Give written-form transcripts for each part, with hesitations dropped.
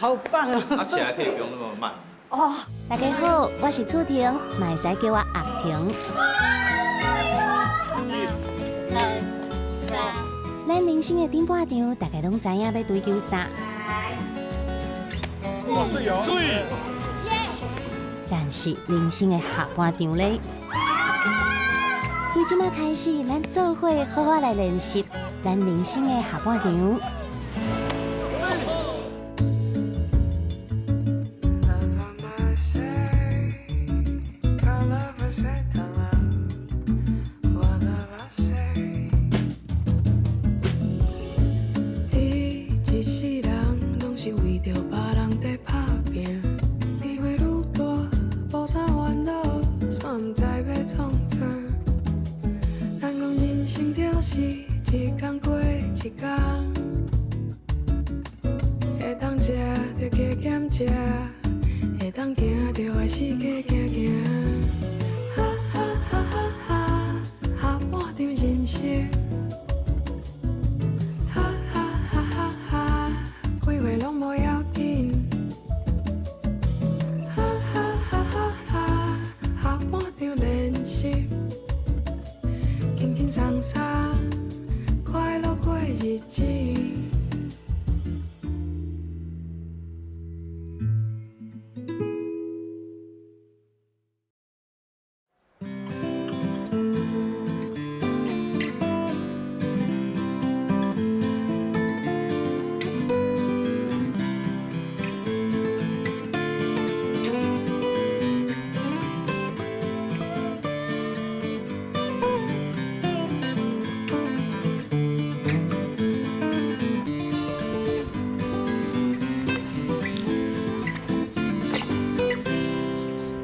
好棒哦！它起来可以不用那么慢。哦，大家好，我是楚婷，嘛会使叫我阿婷。咱人生的顶半场，大家拢知影要追求啥。哇，水哦！水。但是人生的下半场咧，由即马开始，咱做伙好好来练习咱人生的下半场。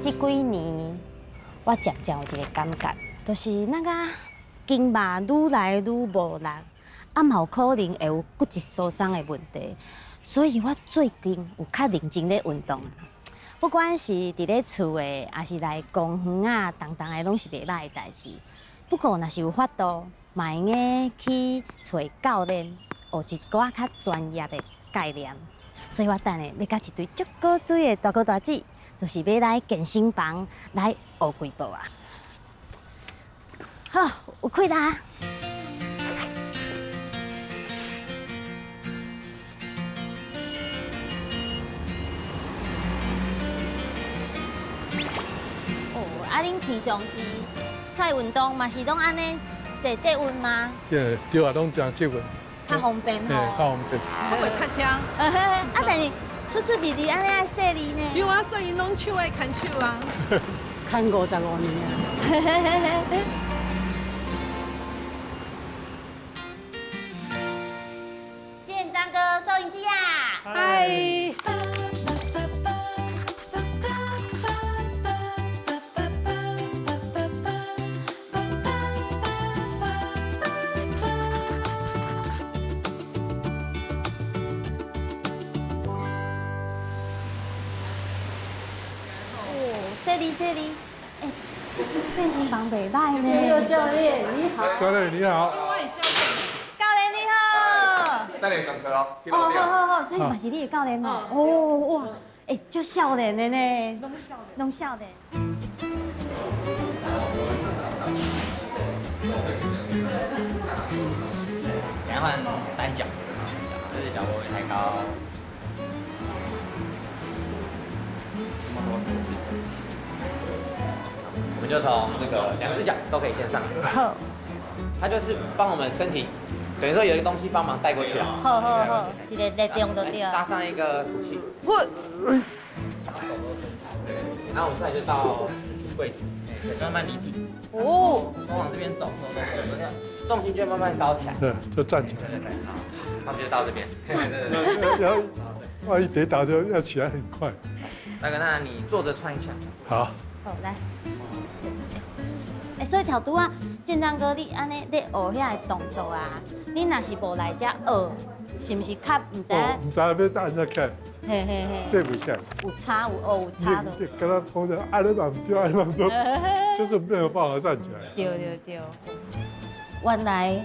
这几年，我渐渐有一个感觉，就是那个经脉愈来愈无力，啊，嘛有可能会有骨质疏松的问题，所以我最近有较认真咧运动。不管是伫咧厝的，还是来公园啊，等的拢是袂歹的代志。不过，若是有法度，嘛应该去找教练，学一寡较专业的概念。所以我等下要甲一堆足够水的大哥大姐。就是要来健身房来学几步啊！好，有开啦！哦，啊，恁平常时出来运动嘛是拢安尼坐运吗？对啊，拢这样接运。较方便吼。对，较方便。我会开枪。啊，但是出入入安尼爱说你呢？因为我说因拢手爱看手啊，看55年啊。建章哥，收音机呀！嗨。谢你，哎，这个健身房袂歹呢。教练你好。教练你好。教练你好。带你上课咯。哦，好，所以嘛是你的教练哦。哦哇，哎，就少年的呢。拢少年。等下换单脚，就是脚不会太高。我们就从这个2只脚都可以先上来。好。它就是帮我们身体，等于说有一个东西帮忙带过去啊。好，一个力量就对了。搭上一个吐气。然后我们再来就到柜子，慢慢离地。哦。往这边走，重心就慢慢高起来。对，就站起来。对。他们就到这边。然后万一跌倒就要起来很快。大哥，那你坐着串一下。好。好，来。所以条拄啊，建章哥，你安尼咧学遐个动作啊，你若是无来遮学，是毋是较唔知？唔知要带人家看。嘿。对不起。有差有差的。跟他同着，按那种就按那种，就是没有办法站起来。对。原来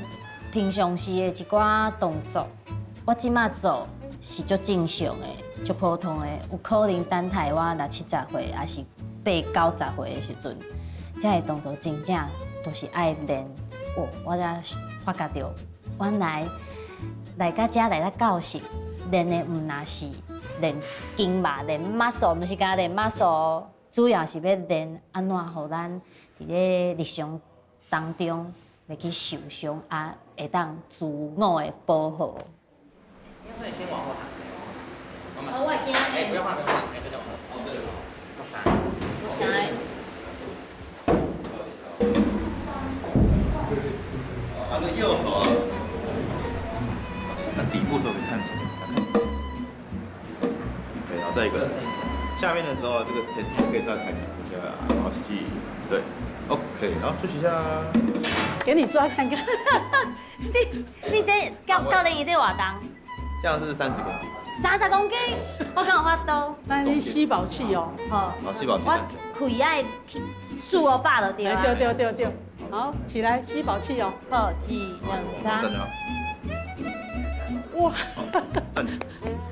平常时的一寡动作，我即马做是足正常的、足普通的，有可能等台湾60、70岁，还是80、90岁的时阵，这个动作真正都是爱练。我才发觉到，原来来到这来到教室练的唔那是练筋肉、练 muscle， 不是讲练 muscle， 主要是要练安怎互咱伫咧日常当中袂去受伤，啊会当自我的保护。那你先往后躺，我惊哎，不要放，不要放，哎，这种，哦，对了，我闪，我知。这右手啊，那底部的时候可以看起来。对，然后再一个，下面的时候这个天可以再抬起来一下，然后吸，对 ，OK， 然后休息一下。给你抓看看。你这教练伊在偌重这样是30公斤。 ？30公斤，我敢有法度。那你吸饱气哦。好，好，吸饱气。我开爱428就对啊。对。好，起来吸饱气哦。好，1、2、3。站着。哇，站直。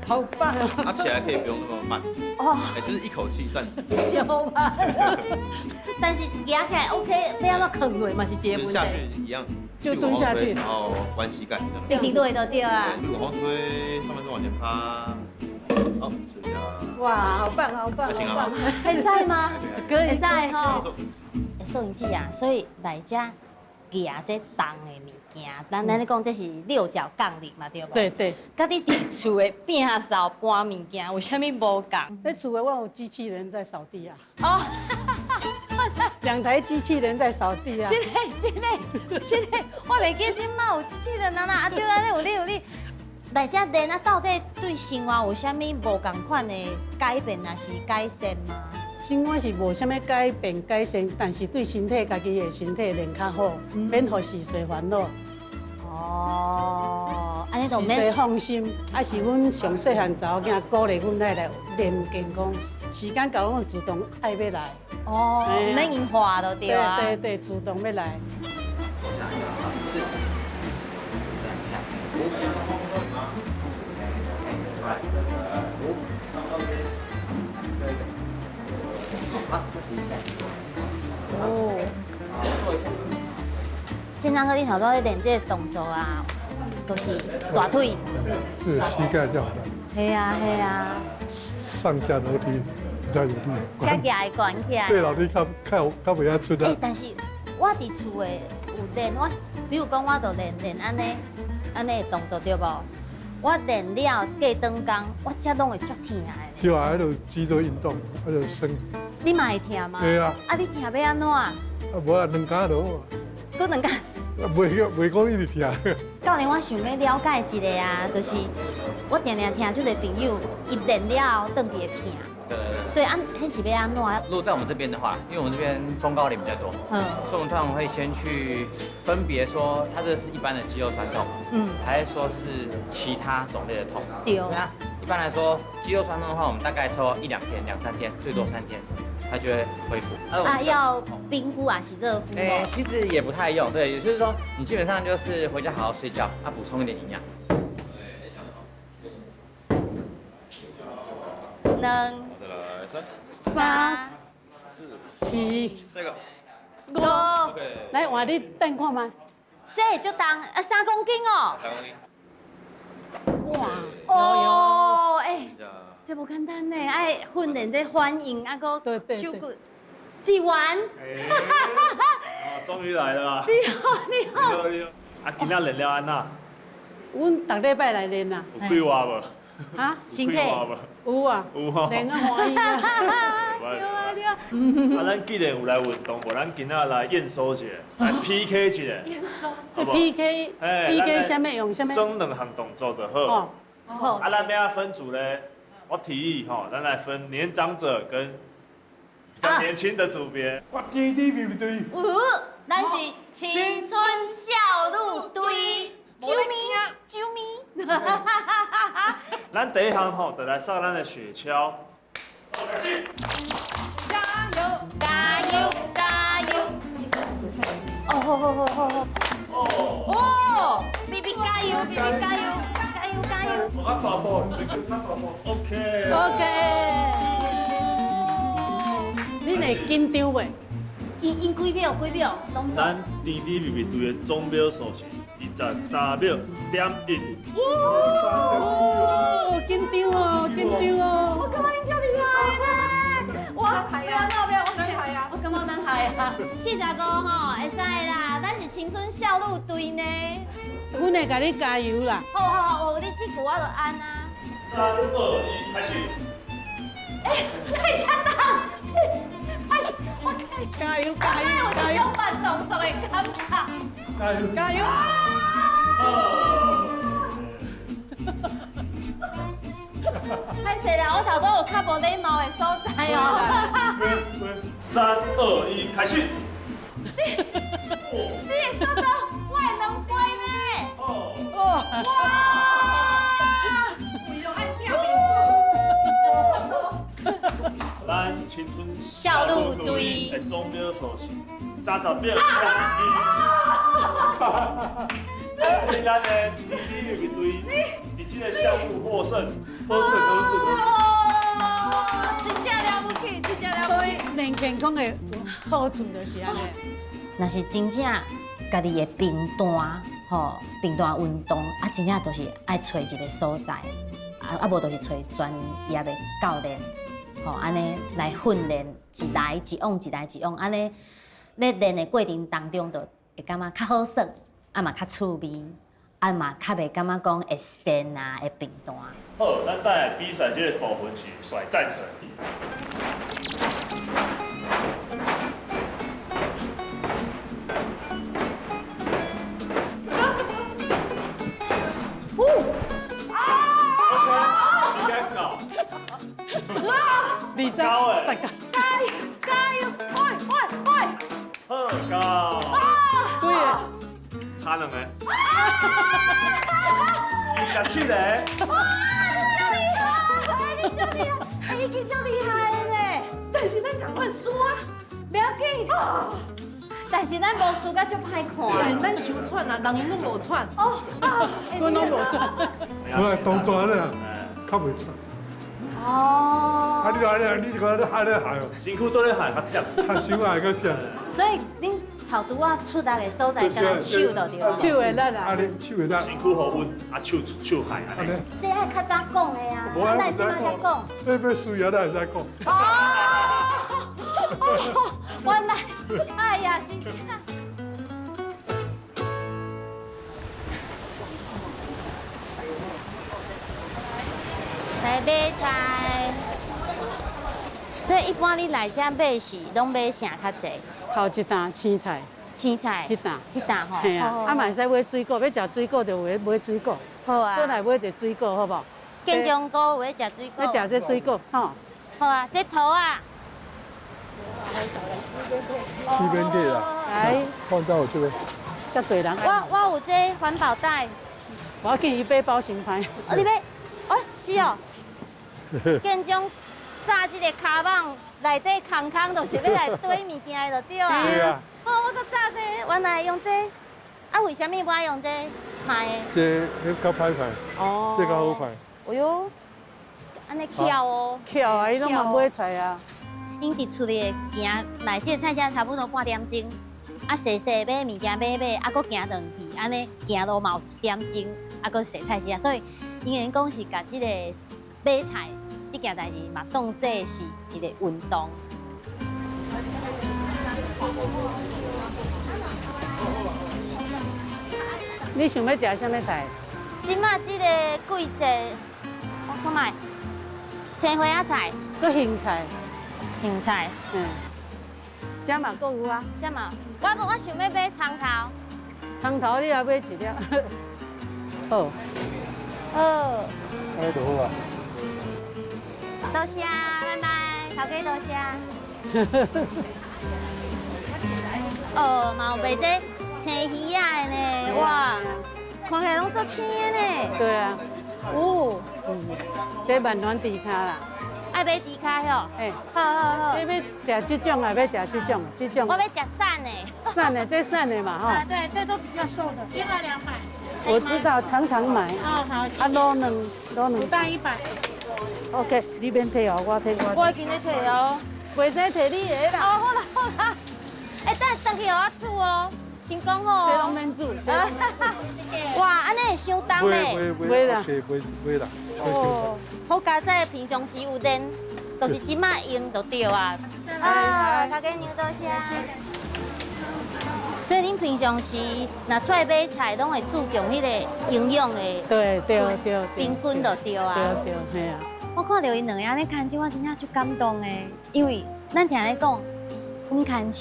好棒哦！它起来可以不用那么慢。哦，哎，就是一口气站直。小吧。但是压起来 OK， 不要那坑落嘛是一个问题。下去一样。就蹲下去，然后弯膝盖这样。直直对就对啊。对，往后推，上半身往前趴。好，试一下。哇，好棒，好棒，行好棒！会使吗？可以会使吼。收音机啊，所以来遮夹这重的物件，咱咧讲这是6角杠铃嘛，对吧？对。甲你伫厝的摒扫搬物件，有啥物无共？在厝的我有机器人在扫地啊。哦。 2台机器人在扫地啊！是嘞，我袂记即摆有机器人啊对啊，有你。来遮练啊，到底对生活有啥物无共款的改变，还是改善吗？生活是无啥物改变改善，但是对身体家己的身体练较好，免互事事烦恼。哦，安尼就事事放心，啊是阮上细汉查某囝鼓励阮来练健康，时间到阮自动爱要来。 哦，唔免因化就对啊。对，主动要来。坐下，是，转一下，5，好，休息一下。哦。好，坐一下。经常跟你头拄咧练这个动作啊，都是大腿。是膝盖较好，系啊。上下楼梯比较有力。起起来，管起来。对楼梯较袂晓出啊。但是我伫厝的有练，比如讲我就练安尼的动作对无？我练了过长工，我脚拢会足疼的。对啊，迄个肌肉运动，迄个伸。你嘛会疼吗？对啊。啊，你疼要安怎？啊，无啊，2脚就好。搁2脚。袂讲一直疼。教练，我想要了解一个啊，就是我常常听这个朋友，伊练了后，顿会疼。对，迄是要安怎？如果在我们这边的话，因为我们这边中高龄比较多，所以我们通常会先去分别说，它这是一般的肌肉酸痛，还是说是其他种类的痛？对。那一般来说，肌肉酸痛的话，我们大概抽1、2天、2、3天，最多3天，它就会恢复。要冰敷啊，是热敷吗？其实也不太用，对，也就是说，你基本上就是回家好好睡觉，补充一点营养。2、3、4、这个5，来换你等看卖。这就当3公斤哦。 3公斤。哇！哦，这不简单呢，爱训练这反应，啊个手骨。记完。终于来了啊！你好。啊，今仔练了安那？阮逐礼拜来练啊。有快活无？啊？身体。有啊。有吼。练啊欢喜啊。对啊。啊，咱既然有来运动，无咱今仔来验收一下，来 PK 一下。验收。PK 啥物用啥物？算2项动作就好。好。啊，咱要分组咧，我提议吼，咱来分年长者跟比较年轻的组别。我对对。咱是青春少女队。啾咪。咱第一项吼，就来扫咱的雪橇。加油！哦，BB 加油！加油加油！我大波，你跟他大波，OK。 你会紧张袂？因几秒？拢咱甜甜蜜蜜队的总秒数是23秒.1。哦，紧张哦，紧张哦！我感觉你真厉害咧！我不要闹，不要，我能害啊！我感觉能害啊！45吼，会使啦，咱是青春少女队呢。阮会甲你加油啦！好，你这句我就按啊。 3、2、1，开始。太强了！我加油加油我加油！有慢动作的感觉。加油！加油！太谢啦，我头拄有较无礼貌的所在哦。 3、2、1，开始。你的速度，我会2倍呢。哦，咱青春少女队的总秒数是30秒.1。咱的甜甜蜜蜜队，你这个项目获胜。都是。真正了不起，真正了不起。所以练健康的好处就是安尼。若是真正家己的平淡，平淡运动，真正就是爱找一个所在，无就是找专业的教练，安尼来训练，一来一往，安尼咧练的过程当中，就会感觉较好耍，嘛较趣味，嘛较袂感觉讲会跣啊，会平淡。好，咱带来比赛这个部分是甩战绳。时间到。高哎，再高，加油！喂！好高。对啊，差两个。27个。你真厉害嘞！但是咱赶快输啊，不要紧。但是咱无输，甲足歹看。咱伤喘啊，人拢无喘。阮拢无转。我动作呢，较袂出。哦。你就讲你喊咧喊哦，辛苦做咧喊较忝。较伤还较忝。所以恁头拄啊出力的所在，敢若手就对了。手会力啦。你手会力。辛苦好稳，手害安尼。这爱较早讲的啊，咱即马才讲。要输赢咱会使讲。原来，哎呀，真正。来买菜，所以一般你来这买是拢买啥较济？头一担青菜，青菜。迄担。迄担吼。嘿啊，嘛会使买水果，要食水果就买水果。好啊。再来买一个水果，好不好？建中菇有咧食水果。要食这水果，吼。好啊，这头啊。这边可以啦，来，放到我这边。遮多人爱。我有这环保袋。我要给伊买保险牌。你要？哦，是哦。建中炸这个卡网内底空就是要来堆物件的，就对啊。对啊。哦，我搁炸这，原来用这，为什么我要用这买的？这较歹牌，哦。这较好牌。哎呦，安尼巧哦。巧啊，伊拢嘛买菜啊。因伫厝里行来这个菜车差不多半点钟，洗买物件买，搁行转去，安尼行路嘛有1点钟，搁洗菜车，所以因讲是甲这个买菜这件代志嘛当做是一个运动。你想要食什么菜？即马这个季节，我看卖青花仔菜、搁芹菜，芹菜，遮嘛搁有啊。这嘛，我想要买葱头。葱头你也买一粒。好。好。哎，就好啊。多谢，拜拜，头家多谢。哦，嘛有卖这青鱼仔的呢，哇，看起来拢足青的呢。对啊。哦，这万峦猪脚啦。爱买猪脚哟。哎。好。你要食这种啊？要食这种？我要食散的。散的，这散的嘛吼。对，这都比较瘦的，1盒200。我知道，常常买。哦，好，谢啊，谢。卤两大100。 OK，你免摕哦，我摕我。我今日摕哦。袂使摕你的哦，啦，好啦好啦，等下回去互我煮哦，先讲好这拢哦。免煮。哇，安尼会伤重不嘞。会不会啦不会啦。哦，好佳哉，平常时有练，就是即摆用就对啊。啊，头家娘多谢。所以恁平常时若出来买菜，拢会注重迄个营养的对，平均就对啊。对，嘿啊。我看到因两个安尼牵手，我真正足感动的，因为咱听咧讲，阮牵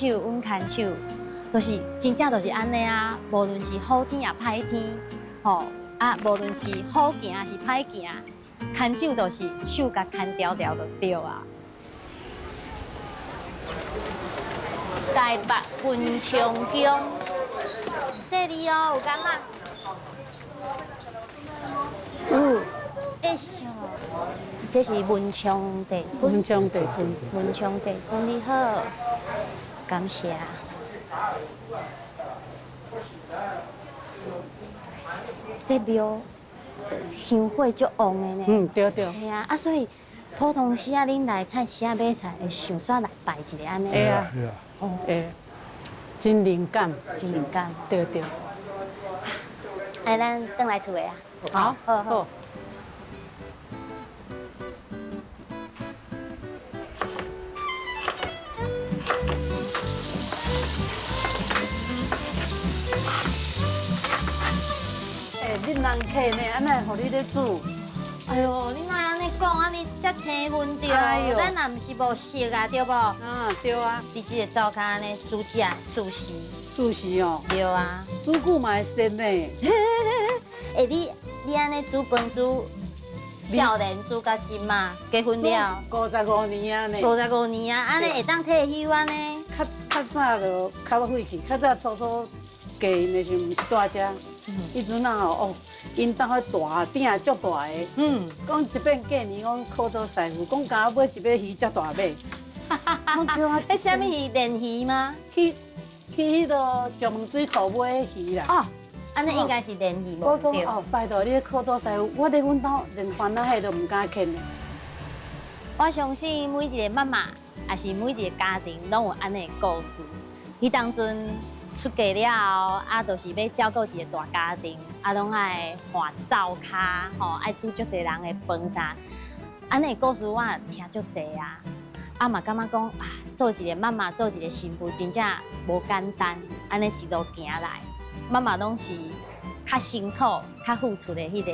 手，就是真正就是安尼啊。无论是好天也歹天，吼啊，无论是好行还是歹行，牵手就是手甲牵条条就对啊。台北文昌宫，谢你哦，有感觉？有哎呦，这是文昌地粉。文昌地粉。文昌地粉你好，感谢。这庙香火足旺的呢。对。系啊，所以普通时啊，恁来菜市啊买菜会想煞来摆一个安尼。会啊，哦，会，真灵感。真灵感。对。哎，咱转来厝的啊。好。恁人客呢，安尼互你咧煮。哎呦，你哪安尼讲啊？你遮青分着，咱若毋是无熟啊，对无？啊，对啊，你即个灶骹安尼煮食素食，素食哦，对啊。煮久嘛会鲜呢。哎，你安尼煮饭煮少年煮到今嘛，结婚了55年啊呢。 55年啊，安尼会当退休安尼。较早就较费气，较早初嫁因的时阵是住遮，迄阵啊吼哦，因兜迄大鼎足大个，讲一遍过年讲考到师傅，讲敢买一尾鱼遮大尾，迄啥物鱼？鲢鱼吗？去迄个石门水库买鱼啦。哦，安尼应该是鲢鱼无对。我讲哦，拜托你考到师傅，我伫阮兜连番仔迄都唔敢牵的。我相信每一个妈妈，也是每一个家庭，拢有安尼的故事。伊当阵出嫁了后，啊，就是要照顾一个大家庭，啊，拢爱换灶骹，吼，爱煮足侪人的饭啥。安尼的故事我也听足侪啊，啊嘛感觉讲啊，做一个妈妈，做一个媳妇，真正无简单。安尼一路行来，妈妈拢是较辛苦、较付出的迄个。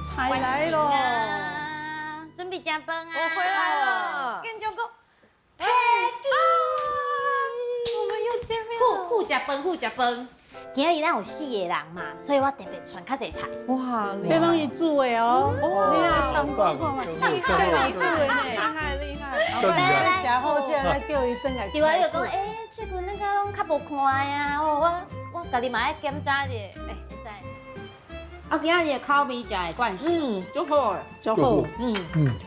菜来咯！准备食饭啊！我回来了跟就讲，嘿，我们又见面了。互食饭。今日咱有4个人嘛，所以我特别传较侪菜。哇，这拢伊煮的哦，你啊，参考看嘛，厉这你煮的呢。厉害！这厉害。食好食，来叫伊转来。对啊，又讲最近那个拢较无看呀，哦，我家己嘛爱检查者，会使。啊，今日的口味食会惯势，足好诶。就好。我唔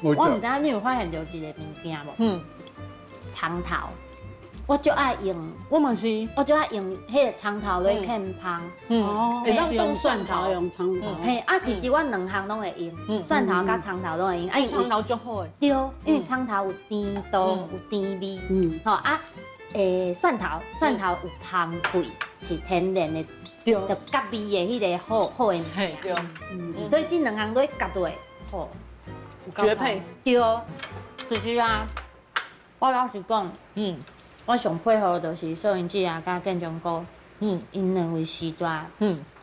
我知影你有发现到一个物件无？葱头，我就爱用，我嘛是。我就爱用迄个葱头来芡芳。哦，会是用蒜头，用葱头。嘿，啊，其实我两项拢会用，蒜头甲葱头拢会用。啊，葱头足好诶。对，因为葱头有甜度，有甜味。吼啊，蒜头有香味，是天然的，就夹味的迄个好的物嘿，对。件。所以这两项都夹落，好，绝配。对，其实啊，我老实讲，我上配合就是收音机啊，甲建中哥，因两位时代，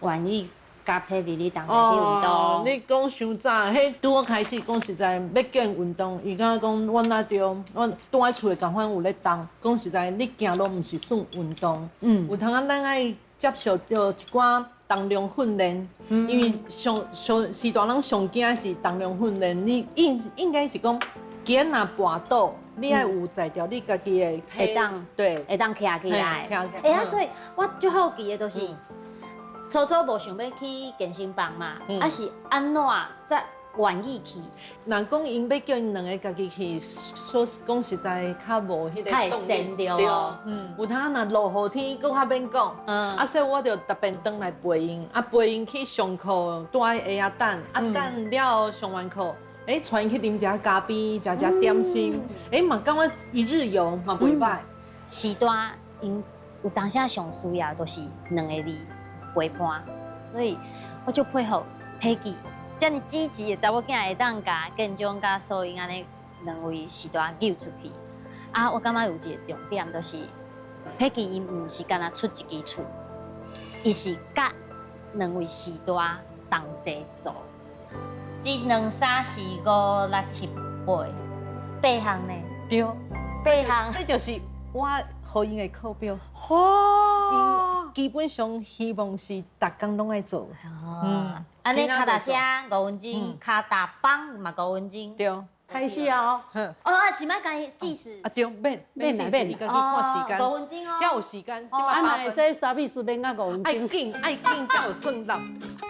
愿意搭配伫你当中去运动。你讲伤早，迄拄我开始讲实在要见运动，伊敢讲我那着，我住喺厝的共款有咧动。讲实在，你行路毋是算运动，有通啊，咱爱接受到一寡重量训练，因为时代人上惊是重量训练，你应该是讲，今日若跋倒，你爱有在条你家己的会当对，会当徛起来。徛起来啊，所以我足好奇的就是，初无想要去健身房嘛，啊是安怎才愿意去，若讲因要叫因两个家己去，说讲实在较无迄个较会动力善着哦。有通若落雨天，佫较免讲。所以我就特别转来陪因，陪因去上课，住在下仔等，等了上完课，带因去啉只咖啡，食点心，嘛感觉一日游嘛袂歹。时段因有当下上需要都是两个字陪伴，所以我就配合佩奇，这么积极的查某囝会当甲建中甲素英安尼两位时段揪出去。我感觉有一个重点，就是佩奇伊唔是干那出一支厝，伊是甲两位时段同齐做。一、二、三、四、五、六、七、八项呢？对，八项。这就是我互因的课表。因基本上希望是逐工拢爱做。安尼脚踏车5分钟，脚踏板嘛5分钟。对，开始啊！是莫甲伊计时。对，免计时，伊家己看时间。5分钟哦。遐有时间，即摆嘛会使3比4免到5分爱钟。紧才有算力，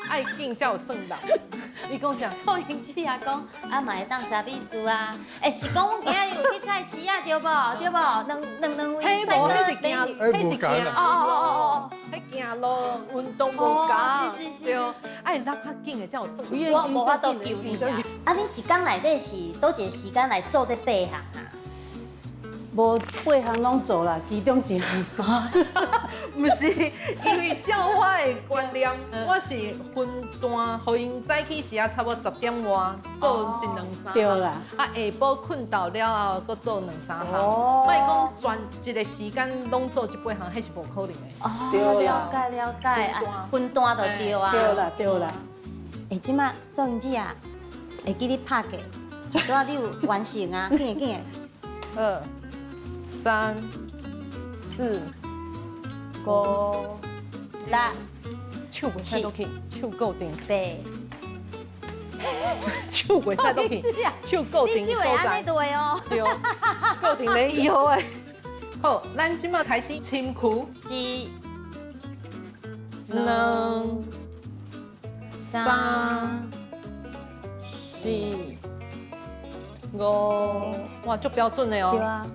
爱紧才有算力。你讲啥？素英姐也讲，嘛会当3比4啊。是讲今日有去菜市啊，对无？对无？两位迄无，迄是行，迄是行。迄行路运动无加。对，爱拉较紧的才有算力。我无法度救你啊！恁一工内底是倒一个时间来做这8项啊？无8项拢做啦，其中1项。不是，因为照我的观念，我是分段，互因早起时啊，差不多10点外做1、2、3。对啦。下晡困到了后，搁做2、3项。莫讲全一个时间拢做这8项，迄是无可能的。对了解了解，分段就对啊。对啦。即摆素英姐啊，会记你拍过，拄仔你有完成啊？紧的。2、3、4、5、6、手袂使落去，手够定。 8。手袂使落去，手够定所你手会安在尼。对哦。对，够定咧以后诶。好，咱即马开始深呼1、 2、 3、 4、5，哇，足标准的对哦。啊。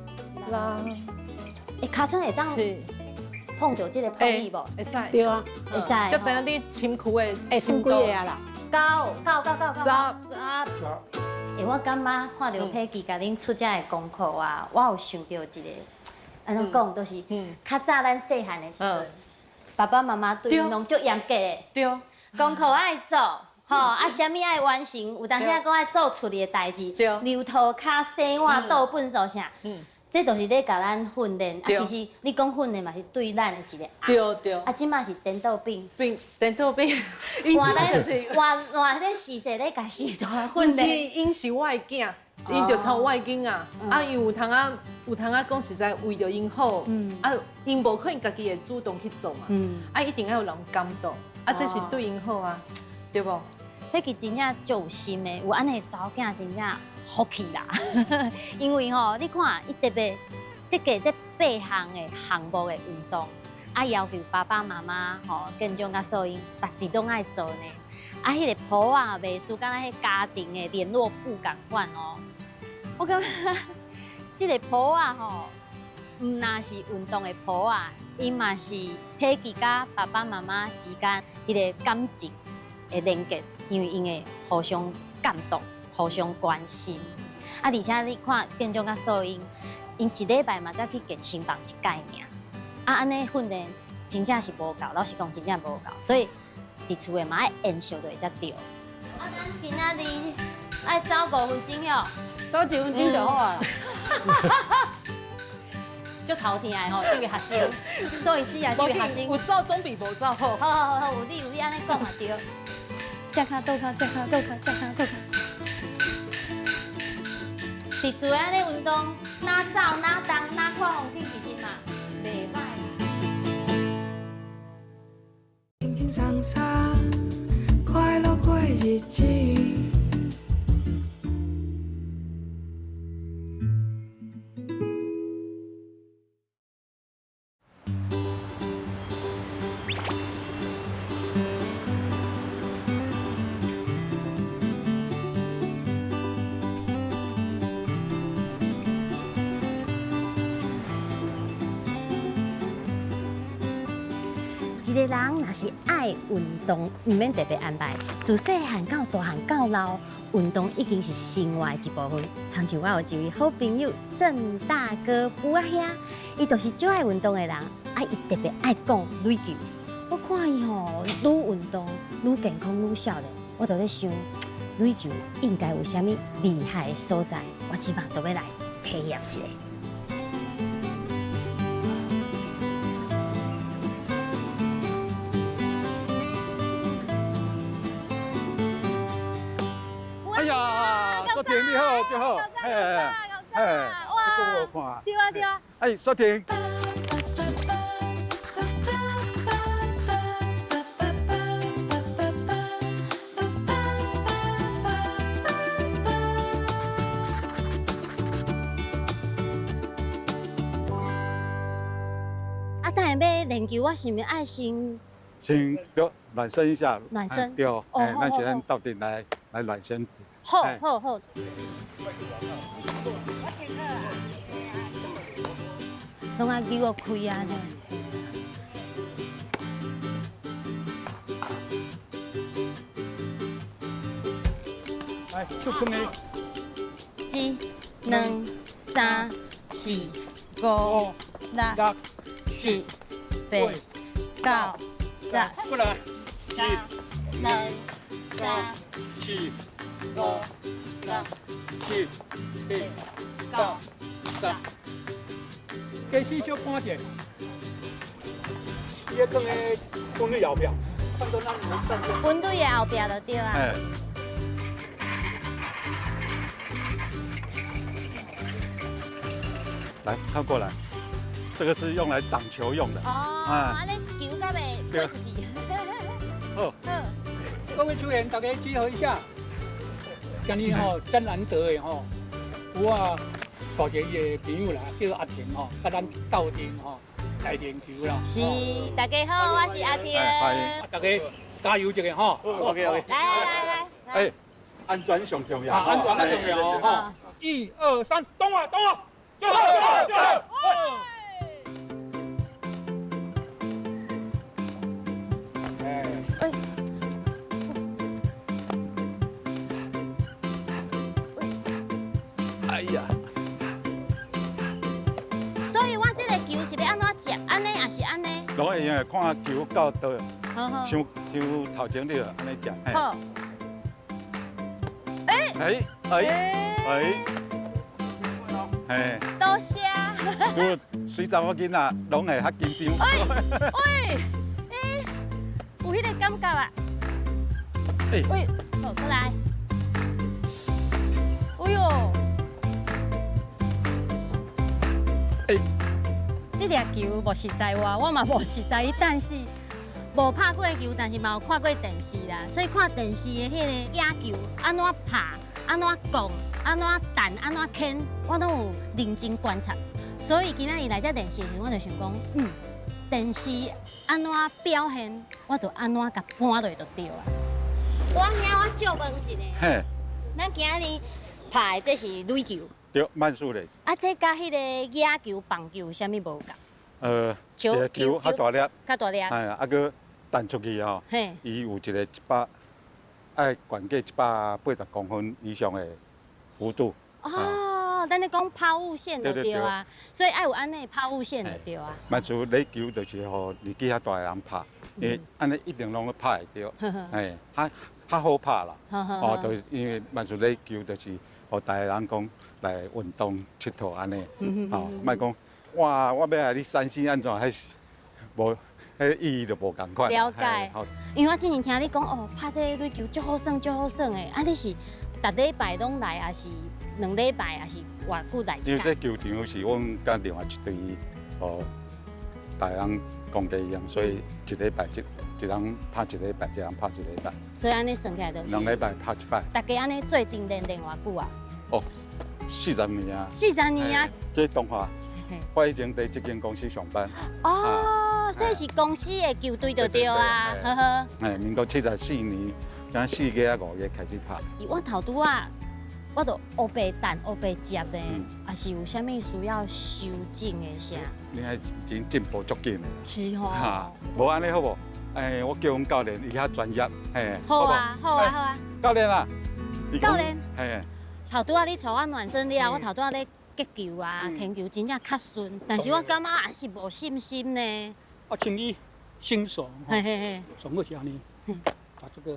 6、尻川会当7、碰到这个碰椅无？会使。对啊，会使。才知影你深呼的会算几个啊啦？ 10。我感觉看到佩奇甲恁出这个功课啊，我有想到一个，安怎讲都是，较早咱细汉的时阵，爸爸妈妈对因拢足严格的，对。功课爱做，啥物爱完成，有当时讲爱做厝里的代志，留涂骹、洗碗、倒粪扫啥，这都是咧甲咱训练。其实你讲训练嘛是对咱的一个爱。对。即马是颠倒病。颠倒病，换咧时势咧甲时代训练。因是我的囝，因就抄我的囝啊。因有通讲实在为着因好，因无可能家己会主动去做嘛。一定要有人监督，这是对因好啊，对不？迄个真正足有心的，有安尼查某囝真正福气啦。因为你看伊特别设计这8项的项目的运动，要求爸爸妈妈建中甲素英，逐一拢爱做呢。迄个簿啊，袂输敢若迄家庭的联络簿共款哦。我感觉这个簿啊唔那是运动的簿啊，伊嘛是佩奇甲爸爸妈妈之间迄个感情的连接，因为因会互相感动、互相关心。而且你看建中甲素英，因一礼拜嘛才去健身房一摆尔，安尼训练真正是无够，老实讲真正无够，所以伫厝诶嘛爱延续就会才对。咱今仔日爱走5分钟哟，走1分钟就好啊。足头疼的这位学生，所以只啊这位学生有走总比无走好。好，有你安尼讲嘛对。脚骹倒脚，脚骹倒脚，脚骹倒脚。伫厝安尼运动，哪走哪动哪看风景，其实嘛袂歹。平平常常，快乐过日子。一个人若是爱运动，唔免特别安排。自细汉到大汉到老，运动已经是生活的一部分。参像我有一位好朋友郑大哥夫啊兄，伊就是最爱运动的人，伊特别爱讲垒球。我看伊吼愈运动愈健康愈少年，我就咧想，垒球应该有啥物厉害的所在，我即摆都要来体验一下。哎呀，苏婷你好，就好，哎，这个我看。对啊对啊。哎，苏婷。啊，等下要练球，我是毋是爱先对，暖身一下。暖身对，哎，好咱先到底来暖身。好哎好好。拢啊球我开啊呢。来，就冲你。一、两、三、四、五、六、七、八、九、十。过来。一、两、三、四、五、六、七、八、九、10。加细小看者，伊个放咧风力后壁，看到咱们上面。分队的后壁就对啦。哎。来，靠过来，这个是用来挡球用的。哦，安尼球甲袂过出去。好。好。各位球员，大家集合一下。今日吼真难得的吼，有啊带一个朋友啦，叫阿婷吼，甲咱斗阵吼来练球啦。是，大家好，我是阿婷。欢迎。大家加油一个吼。OK。来。哎，安全上重要。安全很重要哦吼。1、2、3，动啊！就好。哎呀！所以我这个球是要安怎接，安尼还是安尼？拢会用的，看球到倒，好。像头前你就安尼夹。好。哎。多谢。都随查某囡仔拢会较紧张。有迄个感觉啊。好，过来。哎呦！这粒球无实在我嘛无实在伊，但是无拍过球，但是嘛有看过电视啦，所以看电视的迄个野球安怎拍、安怎讲、安怎弹、安怎牵，我拢有认真观察。所以今仔日来这电视的时候，我就想讲，电视安怎表现，我就安怎甲搬落就对啊。我借问一下，嘿。咱今日拍的这是垒球。对，慢速的。啊，这甲迄个野球、棒球有啥物无共？一个球较大粒，较大粒。哎，啊个弹出去吼，伊有一个爱悬过180公分以上的弧度。哦，咱咧讲抛物线就对啊，所以爱有安尼抛物线就对啊。慢速垒球就是互年纪较大的人拍，因为安尼一定拢拍会到，哎，较好拍啦。哦，就是因为慢速垒球就是互大家人讲来运动佚佗安尼，哦，莫讲哇，我要来你山西安怎，还是无，迄意义就无共款。了解。因为我之前听你讲哦，拍这个垒球足好耍，足好耍的。啊，你是逐礼拜拢来，还是2礼拜，还是偌久来一届？因为这球场是阮甲另外一队哦，大人公家一样，所以一礼拜一人拍一礼拜，一人拍一礼拜。所以安尼算起来就是2礼拜拍一摆。大家安尼做定练偌久啊？哦，40年啊。40年啊。在东华，我以前在这间公司上班。哦，这是公司的球队就对啊，呵呵。民国74年，刚4月啊5月开始拍。我头拄啊，我就乌白蛋、乌白接的，还是有啥物需要修正的啥？你还已经进步足紧了。是吼。哈，无安尼好无？我叫阮教练，伊较专业，嘿。好啊，好啊，好啊。教练啊，教练。嘿。头拄仔你带我暖身了，我头拄仔咧击球啊、牵球真正较顺，但是我感觉还是无信心呢。我请你新手，嘿嘿嘿，怎么教你？把这个。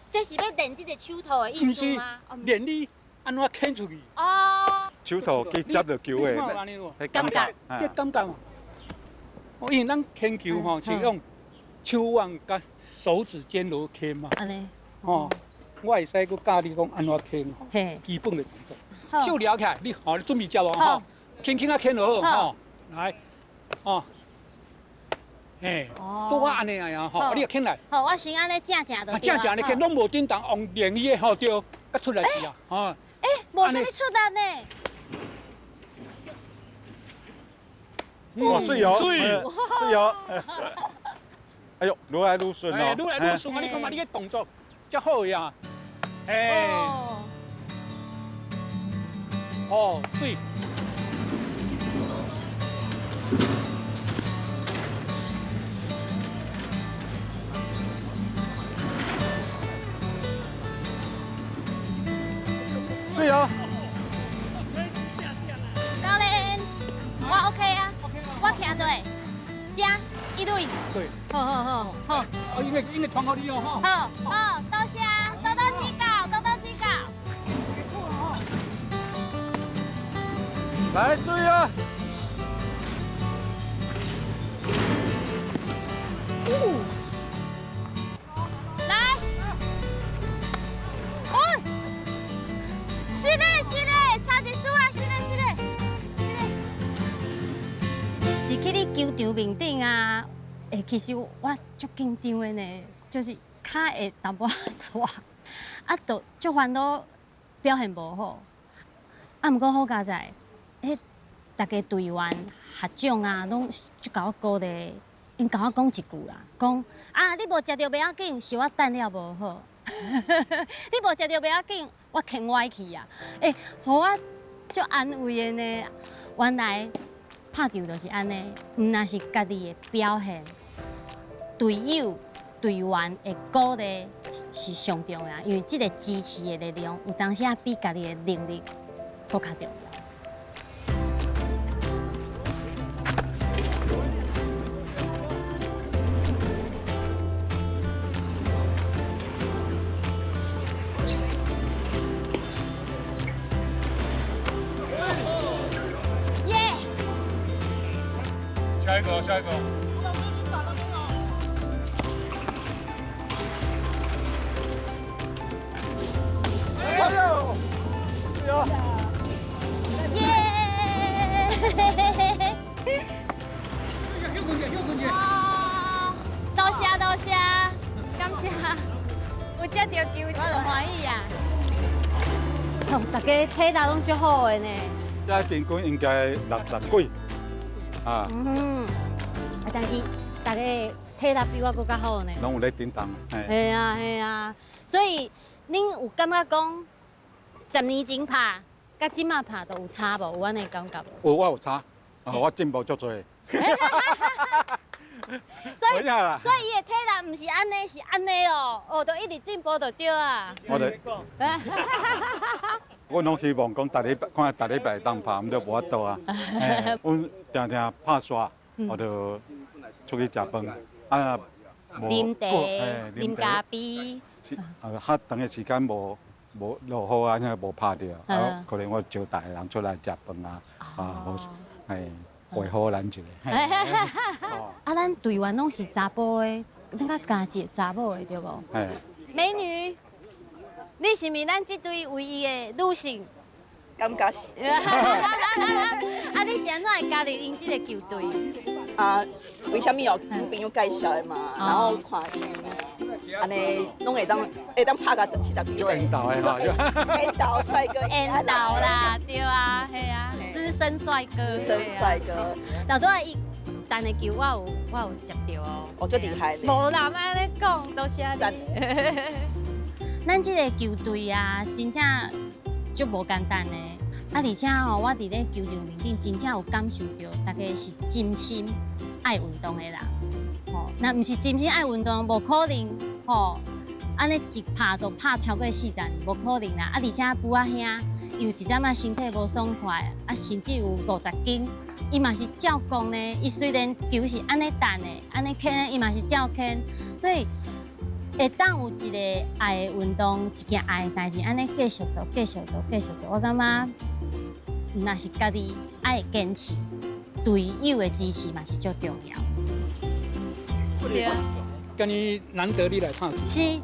这是要练这个手套的意思吗？练你安怎牵出去？哦。手套去接到球的，迄感觉，迄感觉嘛。因为咱牵球吼是用手腕甲手指尖落牵嘛。安尼。哦，我会使佮教你讲安怎牵吼，基本的动作。手撩起来，你好，你准备接哦吼，轻轻啊牵落好吼，来，哦。嘿，拄我安尼啊吼，你牵来。好，我先安尼正正就对。正正你牵，拢无叮当，用练伊的吼对，甲出来是啊，吼。无啥物出力呢。哇，水哦，水哦。哎呦，愈来愈顺哦。愈来愈顺啊！你看嘛，你个动作遮好呀。哦，水。水哦。教练，我 OK 啊，我徛对，遮一对。对。好。应该传给你哦，好，多谢，多多指教，多多指教。来，注意啊！来，是嘞，超级输啊，是嘞。一去你球场面顶啊，其实我足紧张的呢，就是脚会淡薄仔抓，就足烦恼表现无好。毋过好佳在，大家队员、学长啊，拢就甲我鼓励，因甲我讲一句啦，讲你无食到不要紧，是我等了无好。你无食到不要紧，我牵歪去啊！互我足安慰的呢。原来拍球就是安尼，毋那是家己的表现，队友、队员的鼓励是上重要，因为这个支持的力量，有当时啊比家己的能力更较重要。下一个。哎呦！耶！多谢，感谢，有接到球我就欢喜啊。大家体力拢足好的呢。这平均应该60几啊。但是大家体力比我更较好呢。拢有咧顶当。系啊，所以恁有感觉讲10年前拍，甲即马拍都有差无？有安尼感觉无？我有差，我进步足多。所以伊的体力毋是安尼，是安尼哦，都一直进步就对啊。我拢希望讲，看大礼拜当拍，毋就无法度啊。阮常常拍沙，我就出去食饭，啉茶、啉咖啡。较长的时间无落雨啊，无拍着，可能我招大人出来食饭维护咱一下。咱队员拢是查甫的，咱甲加一个查某的对无？美女，你是毋是咱这队唯一的女性？感觉是。你是安怎会加入因这个球队？为什么哦？阮朋友介绍的嘛，然后看安尼拢会当拍到70几就缘投的哈，缘投帅哥，缘投啦，对啊，系啊，资深帅哥，资深帅哥。老多伊弹的球我有接到哦，哦，足厉害咧。无人安尼讲，都是安尼。咱这个球队啊，真正足无简单的。啊，而且吼，我伫咧球场面顶真正有感受到，大家是真心爱运动的人。吼，那毋是真心爱运动，无可能吼。安尼一拍就拍超过40年，无可能啦。啊，而且父仔兄有一阵仔身体无爽快，啊，甚至有50斤，伊嘛是照讲呢。伊虽然球是安尼弹的，安尼牵，伊嘛是照牵，所以会当有一个爱的运动，一件爱的代志，安尼继续做，继续做，继续做。我感觉，若是家己爱坚持，队友的支持嘛是最重要。对啊。今日难得你来拍球，是。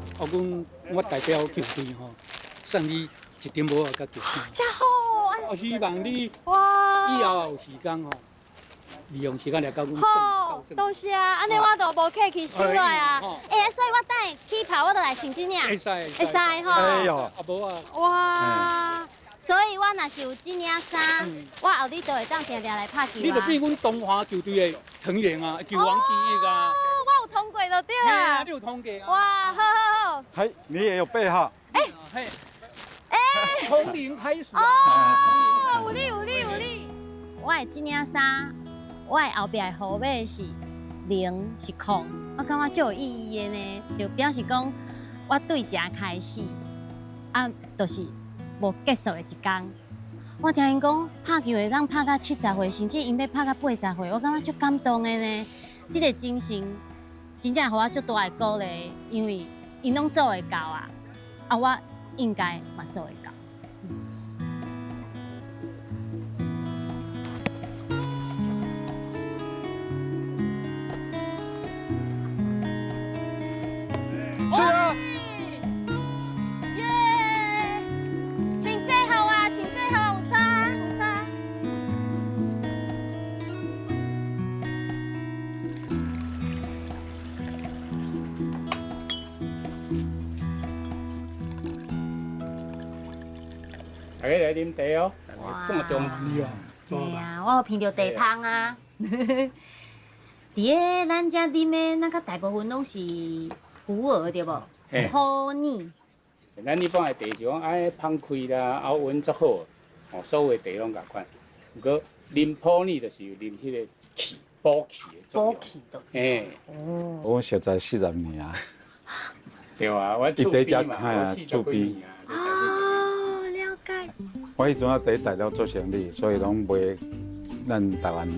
我代表球队吼，送你1点帽啊，甲球衫。真好！我希望你以哇后有时间吼，利用时间来教阮。好，多谢啊！安尼我就无客气收来啊。哎，所以我等下起跑，我就来穿这领。会使吼。哎呦，啊无啊。哇！所以我若是有这领衫，我后日就会当常常来拍球啊。你就变阮东华球队的成员啊，球王之一啊。我有通过就对啦。你有通过啊？哇，好好好。嘿，你也有背号。嘿。从零开始啊。哦，有你。我的这领衫，我的后壁的号码是0是空，我感觉最有意义的呢，就表示讲我对这开始，啊，就是无结束的一天。我听因讲拍球会当拍到70岁，甚至因要拍到80岁，我感觉足感动的呢。这个精神真正互我足大的鼓励，因为因拢做会到啊，啊，我应该嘛做会到。是啊。耶！请最后啊，请最后有差。大家来啉茶哦，半中医哦。对啊，我有闻到茶香啊。伫个咱遮啉的，那个大部分拢是普洱对无？普洱。咱一般的茶是讲爱芳开啦，后温足好，哦，所有的茶拢共款。不过啉普洱就是啉迄个气，补气的作用。补气的。嘿。哦。我实在40年啊。对啊，我厝边嘛，我40几年啊。哦，了解。我迄阵啊伫大陆做生意，所以拢卖咱台湾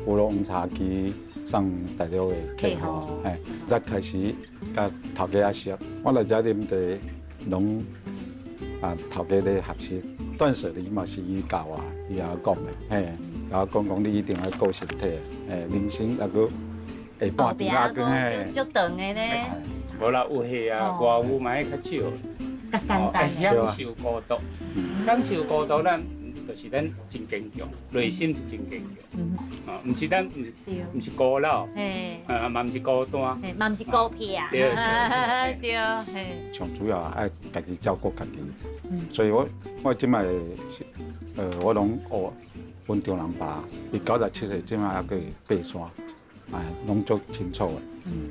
乌龙茶机送大陆的客户，哎，才开始甲头家熟。我来遮啉茶，拢头家咧学习。断舍离嘛是伊教我，伊也讲的，嘿，也讲你一定要顾身体，诶，人生那个下半边啊，嘿，足长的咧。无啦，有戏啊，外有嘛较少。较简单。享受孤独，享受孤独，咱就是咱真坚强，内心是真坚强。啊，毋是咱毋是孤老，嘛毋是孤单，嘛毋是孤僻啊。对，嘿。上主要爱家己照顾家己，所以我即摆我拢学阮中人爸，伊97岁即摆还佫爬山，哎，拢足清楚的。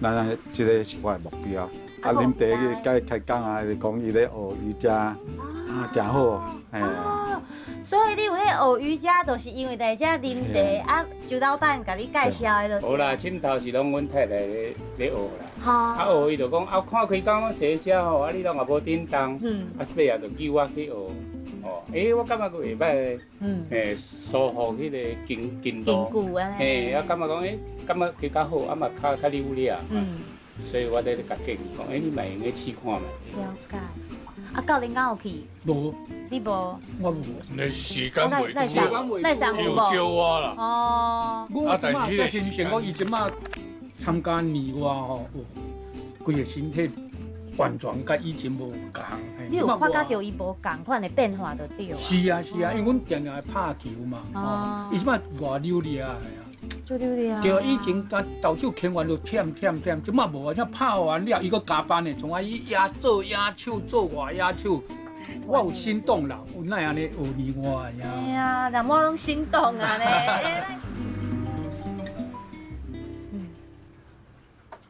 咱即个是我的目标。啊，啉茶去甲伊开讲啊，是讲伊咧学瑜伽，啊，真好，哎。所以你有咧学瑜伽，就是因为在遮啉茶，啊，周老板甲你介绍的就。无啦，佚头是拢阮太太咧学啦。啊，学伊就讲啊，看开讲我坐遮吼，啊，你拢也无叮当，啊，尾啊就叫我去学。哦，我感觉佫袂歹，舒服迄个筋度，啊，感觉讲感觉佮较好，啊嘛较溜咧啊。所以我咧甲建议讲，你嘛用去试看嘛。了解。啊，教练敢有去？无。你无？我无，你时间袂够，有招我啦。哦。我即马在亲像讲，伊即马参加年外吼，规个身体完全甲以前无共。你有看到伊无共款的变化就对。是啊，因为阮定定拍球嘛，哦，伊即马外溜咧啊。做溜咧啊！对啊，以前甲投手牵完就忝，即马无啊，才拍完了，伊搁加班呢，从啊伊做野手，做外野手，我有心动啦，有哪安尼学另外呀？哎呀，让我拢心动啊咧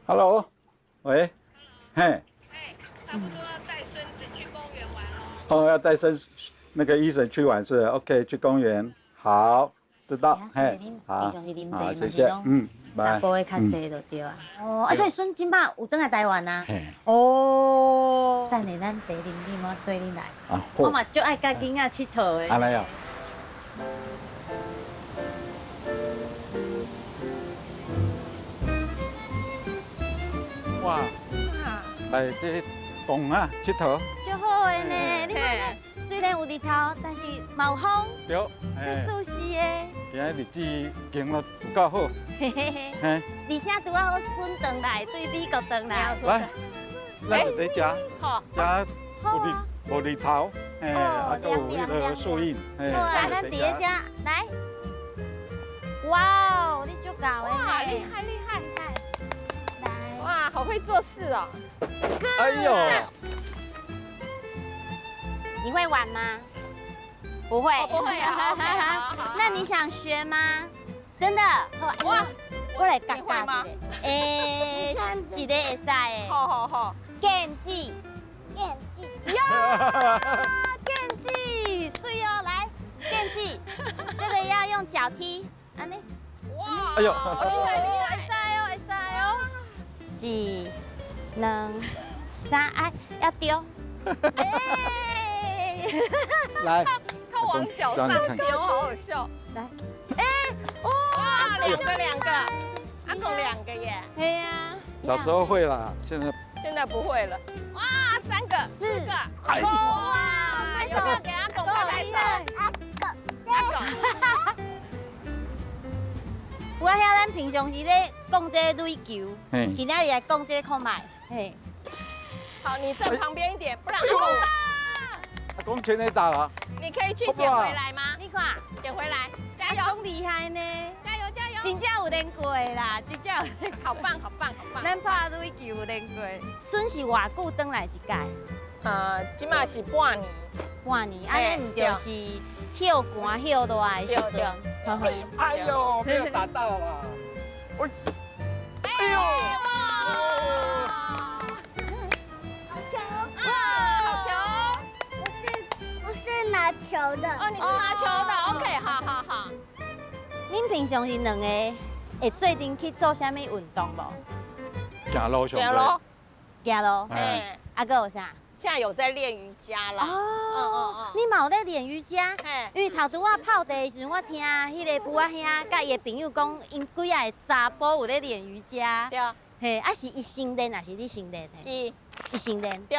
！Hello， 喂，嘿。差不多要带孙子去哦，要带身那个医生去完事 ，OK， 去公园，好，知道，嘿，好，好，谢谢，拜。查甫的较济就对啊。哦，所以孙今摆有倒来台湾啊？嘿，哦，等下咱茶啉啉，我对你来。啊，我嘛足爱甲囡仔佚佗的。安尼啊。哇，来这洞啊，佚佗。足好的呢，你看，虽然有日头，但是嘛有风，对，足舒适的。今日日子行了有够好。嘿嘿嘿。嘿，而且拄啊好孙回来，对美国回来。来，咱就在吃，好，有日头，嘿，啊，还有迄个树荫，嘿。好啊，咱伫咧遮来。哇哦，你足够的。哇，厉害厉害！来。哇，好会做事哦。哎呦。你会玩吗？不会，不会啊。好。那你想学吗？真的？哇，我来教教一个。一个会使的。好。剑技。呀，剑技，水哦，来，剑技，这个要用脚踢，安尼。哇，哎呦，厉害！会使哦。1、2、3，哎，要丢。来，靠往脚上丢，好好笑。来，哇，两个，阿公2个耶。对呀。小时候会啦，现在不会了。哇，3个、4个，阿公，哇，有没有给阿公拍手？阿公。我遐咱平常时咧讲这垒球，今仔日来讲这看卖。嘿，好，你站旁边一点，不然阿公。阿公全垒打了。你可以去捡回来吗？你看，捡回来，加油！阿公厉害呢，加油！真正有练过啦，真正有练过。好棒！咱拍垒球有练过。孙是偌久转来一届？即马是半年。半年，安尼唔就是休寒休热的时阵？哎呦，没有打到啦！哎呦！好强哦！好球！我是拿球的。哦，你是拿球的 ，OK， 好。恁平常是两个会做阵去做啥物运动无？行路上。行路。啊，搁有啥？现在有在练瑜伽啦。你嘛有在练瑜伽？因为头拄我泡茶的时阵，我听迄个母仔兄甲伊的朋友讲，因几个查甫有在练瑜伽。对。嘿，啊是伊先练，还是你先练？伊先练。对。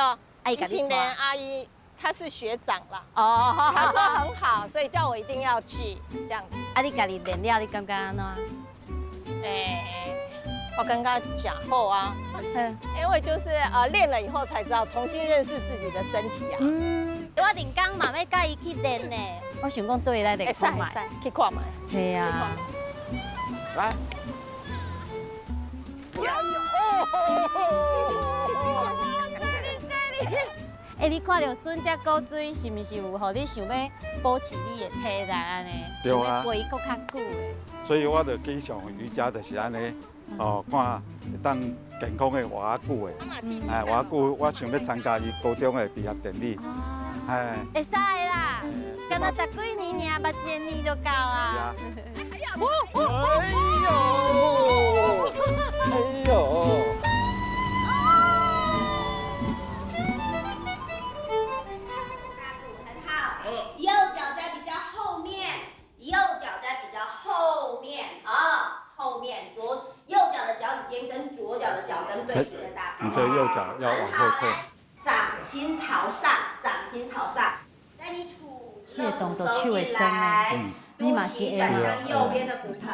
伊先练，阿姨她是学长啦。哦。她说很好，所以叫我一定要去这样子。啊，你家己练了，你感觉安怎？我刚刚讲后啊，因为就是练了以后才知道重新认识自己的身体啊。我连刚嘛要甲伊去练呢，我想讲对来练看卖，去看卖。系啊。来。你看到孙遮古水，是毋是有互你想要保持你的体力安尼？对啊。想要陪佫较久的。所以我就去上瑜伽，就是安尼，看会当健康的活久的。活久，我想要参加伊高中的毕业典礼。会使啦，敢若10几年尔，捌1年就够啊。哎呦！右脚在比较后面，后面右脚的脚趾尖跟左脚的脚跟对齐在大腿。你这右脚要往后退。掌心朝上，在你吐气的动作手会来，你嘛是转向右边的骨盆，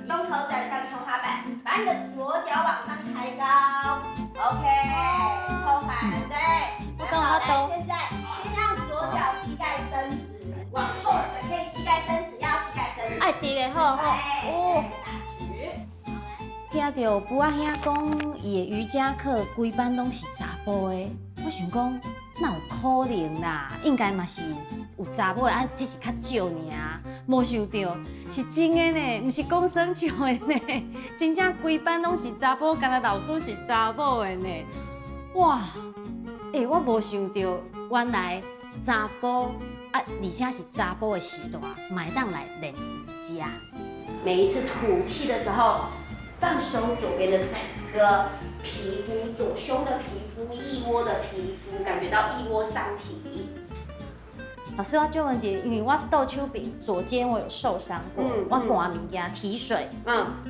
胸口转向天花板，把你的左脚往上抬高。OK， 后盘对。好，来，现在先让左脚膝盖伸直，往后转，可以膝盖伸直，要膝盖伸直。爱直的，好。哦。听到母仔兄讲，伊的瑜伽课规班拢是查甫的，我想讲，哪有可能啦？应该嘛是有查某的，只是较少尔。无想到是真的呢，毋是讲耍笑的呢，真正规班拢是查甫，干那老师是查某的呢。哇！我无想到，原来查甫啊，而且是查甫的时段，买当来练瑜伽。每一次吐气的时候，放松左边的整个皮肤，左胸的皮肤、腋窝的皮肤，感觉到腋窝上提。老师，我就问一个，因为我倒手臂左肩我有受伤过，我刮物件提水，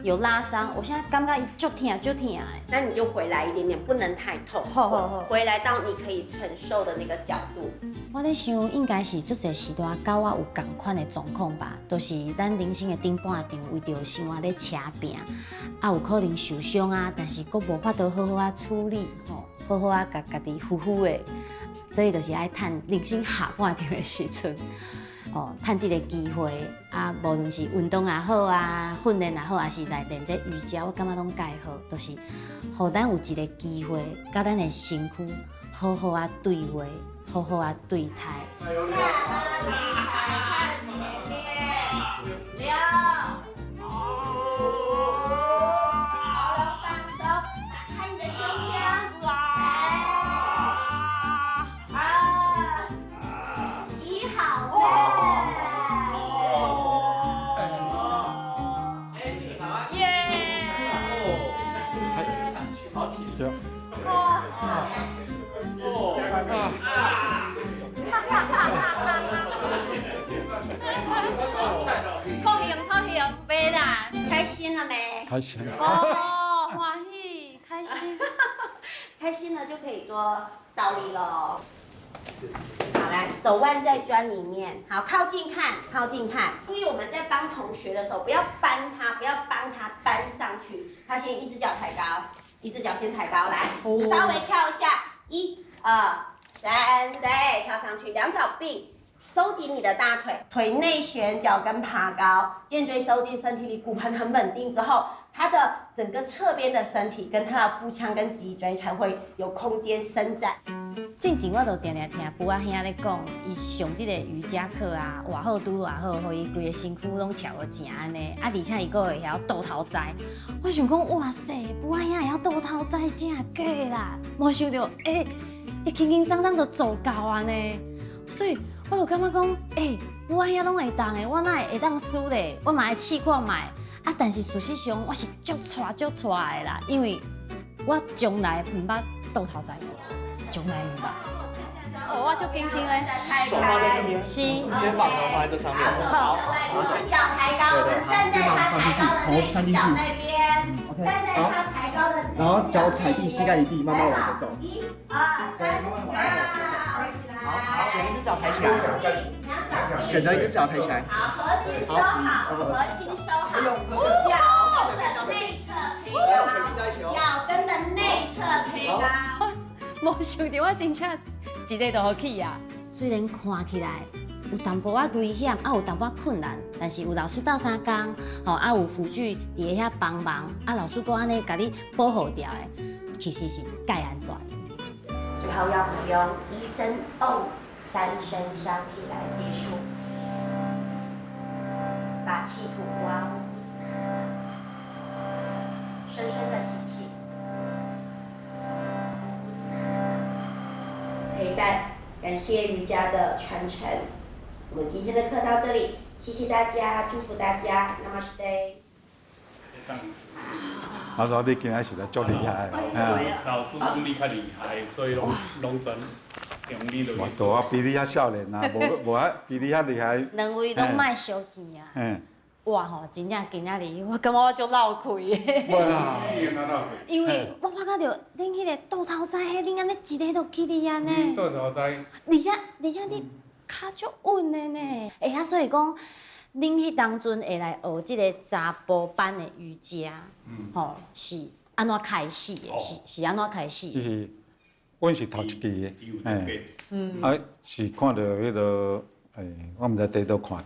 有拉伤，我现在感觉就痛的。那你就回来一点点，不能太痛，好，回来到你可以承受的那个角度。我在想，应该是足侪时段跟我有同款的状况吧，就是咱人生的顶半场为着生活咧车拼，啊有可能受伤啊，但是佫无法度好好啊处理，好好啊家己呼呼的。所以就是爱趁人生下半场的时阵，趁这个机会啊，无论是运动也好啊，训练也好，还是来练这瑜伽，我感觉拢介好，就是，互咱有一个机会，甲咱的身躯好好啊对话，好好啊对待。没啦，开心了没？开心。哦，欢喜，开心。开心了就可以做倒立喽。好，来，手腕在砖里面，好，靠近看，靠近看。注意我们在帮同学的时候，不要搬他，不要帮他搬上去，他先一只脚抬高，一只脚先抬高，来，你稍微跳一下，1、2、3，对，跳上去，两脚并。收紧你的大腿，腿内旋，脚跟爬高，肩椎收进身体里，骨盆很稳定之后，它的整个侧边的身体跟它的腹腔跟脊椎才会有空间伸展。之前我就定定听父仔兄咧讲，伊上这个瑜伽课啊，活好拄偌好，互伊规个身躯拢翘得正安尼，啊，而且伊佫会晓倒头栽。我想讲，哇塞，父仔兄会晓倒头栽，真假啦！无想到，伊轻轻松松就做到安尼，所以。我就感觉讲，父仔兄拢会当的，我哪会当输咧？我嘛来试看卖。啊，但是事实上我是足带的啦，因为我从来唔捌倒头栽过，从来唔捌。我就紧张的。手放在这边，是。肩膀都放在这上面。好，一只脚抬高，站在他抬高的脚那边，站在他抬高的。然后脚踩地，膝盖离地，慢慢往前走。1、2、3，好，选一只脚抬起来，选择一只脚抬起来。好，核心收好，核心收好，脚跟的内侧推高，脚跟的内侧推高。无想到我真正一个就好起啊！虽然看起来有淡薄仔危险，有淡薄仔困难，但是有老师斗相共，有辅具伫遐帮忙，老师佫安尼甲你保护掉的，其实是介安全。最后要我们用1声哦，3声相提来结束，把气吐光，深深的吸气，陪伴，感谢瑜伽的传承。我们今天的课到这里，谢谢大家，祝福大家 ，Namaste。他说你今仔实在足厉害，老师功力较厉害，所以拢全用力落去。我比你遐少年啊，无比你遐厉害。两位拢卖收钱啊！哇吼，真正今仔日我感觉我足闹开的。哇！因为我发觉到恁迄个倒头栽，恁安尼一个就起哩安尼。倒头栽。而且你脚足稳的呢。所以讲。恁迄当阵会来学即个查甫班的瑜伽，是安怎开始的？是安怎开始？就是，阮是头一期的，是看到迄个，我毋知伫倒看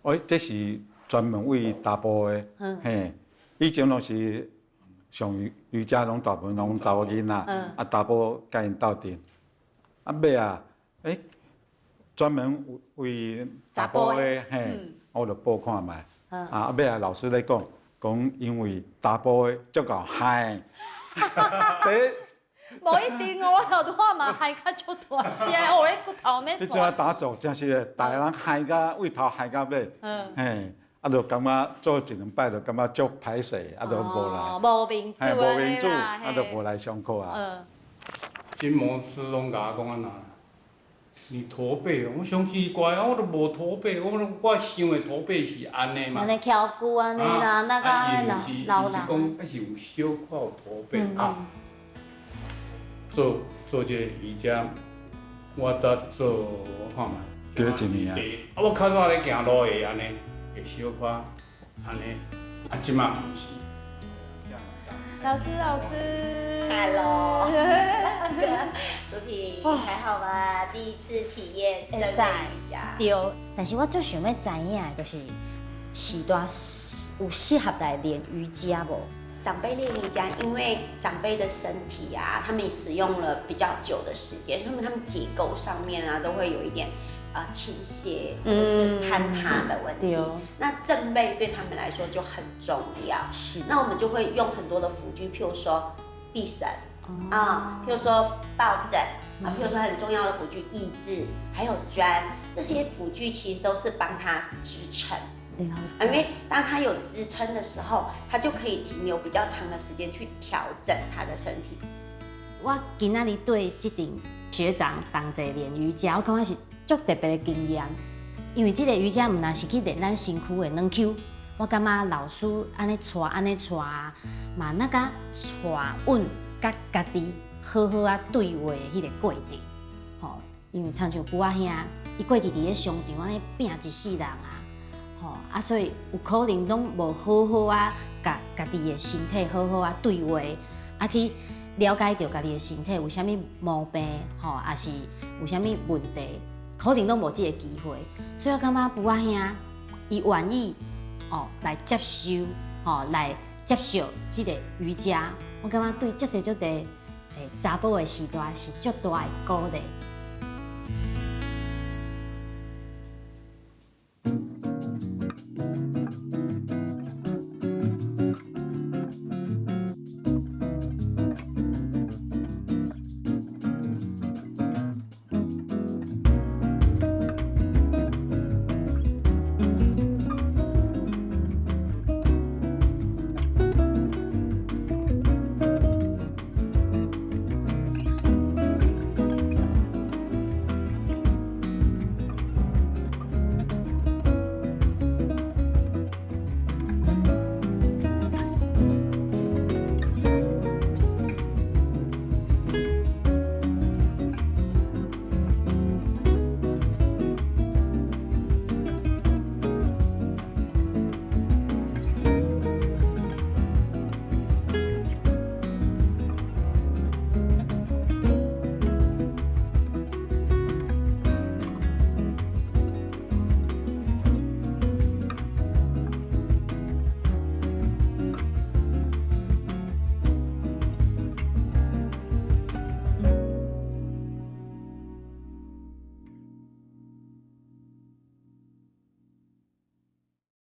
到，这是专门为查甫的，以前拢是上瑜伽拢大部分拢查某囡仔，查甫甲因斗阵，尾啊，专门为查甫的，我就报看卖。尾啊，老师咧讲因为查甫的足够嗨，无一定哦，我头拄仔嘛喊甲足大声，我咧骨头免这阵啊打坐真是，大个人喊甲胃头喊到尾，嘿，啊，就感觉做一两摆就感觉足歹势，啊，就无来，无面子无面子，啊，啊，就无来上课啊。金毛师拢甲我讲安那，你驼背，我上奇怪啊，我都无驼背，我想的驼背是安尼嘛。安尼翘骨安尼啦，那个老人。伊是讲还是有小可有驼背啊。做这个瑜伽，我才做我看嘛，几一年啊？啊，我较早咧行路会安尼，会小可安尼，啊，即马毋是。老师，Hello， 主体还好吗？第一次体验正背瑜伽。对，但是我最想要知影的就是时段有适合来练瑜伽无？长辈练瑜伽，因为长辈的身体啊，他们使用了比较久的时间，他们结构上面啊都会有一点倾斜或是坍塌的问题。那正背对他们来说就很重要。是。那我们就会用很多的辅具，譬如说臂绳啊，譬如说抱枕啊，譬如说很重要的辅具义肢，还有砖，这些辅具其实都是帮他支撑。因为当他有支撑的时候，他就可以停留比较长的时间去调整他的身体。我今仔日对这阵学长同齐练瑜伽，我感觉是足特别的经验。因为这个瑜伽唔但是去练咱身躯的软 Q， 我感觉老师安尼带，嘛那个带稳，甲家己好好啊对话的迄个过程。吼，因为亲像舅仔兄，伊过去伫咧商场安尼拼一世人啊。啊，所以有可能拢无好好啊，甲家己的身体好好啊对话，啊去了解到家己的身体有啥物毛病，也是有啥物问题，可能拢无这个机会。所以我感觉父仔兄伊愿意来接受，来接受这个瑜伽，我感觉对足侪查甫的时代是足大的鼓励。